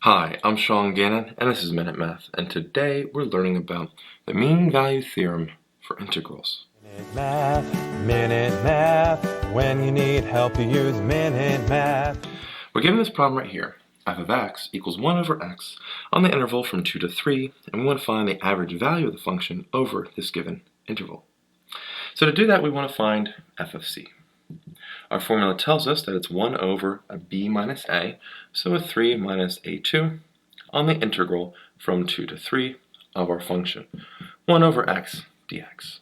Hi, I'm Sean Gannon, and this is Minute Math, and today we're learning about the mean value theorem for integrals. Minute Math, when you need help you use Minute Math. We're given this problem right here. F of x equals 1 over x on the interval from 2 to 3, and we want to find the average value of the function over this given interval. So to do that, we want to find f of c. Our formula tells us that it's 1 over a b minus a, so a 3 minus a2 on the integral from 2 to 3 of our function, 1 over x dx.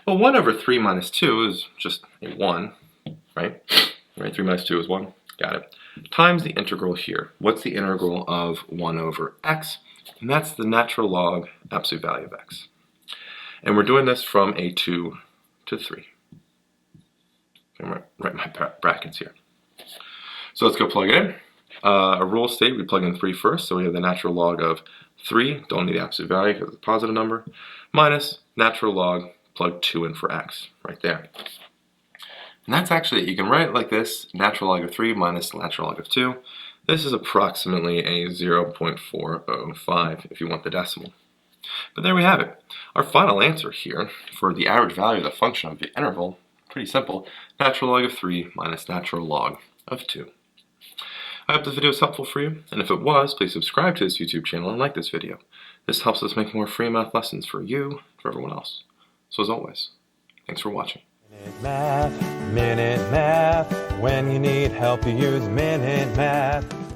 Well, 1 over 3 minus 2 is just a 1, right? 3 minus 2 is 1, got it. Times the integral here. What's the integral of 1 over x? And that's the natural log absolute value of x. And we're doing this from a 2 to 3. I'm going to write my brackets here. So let's go plug it in. A rule state, we plug in 3 first, so we have the natural log of 3, don't need the absolute value because it's a positive number, minus natural log, plug 2 in for x, right there. And that's actually, you can write it like this, natural log of 3 minus natural log of 2. This is approximately a 0.405 if you want the decimal. But there we have it. Our final answer here for the average value of the function of the interval, pretty simple, natural log of 3 minus natural log of 2. I hope this video was helpful for you, and if it was, please subscribe to this YouTube channel and like this video. This helps us make more free math lessons for you, for everyone else. So as always, thanks for watching. Minute Math, when you need help you use Minute Math.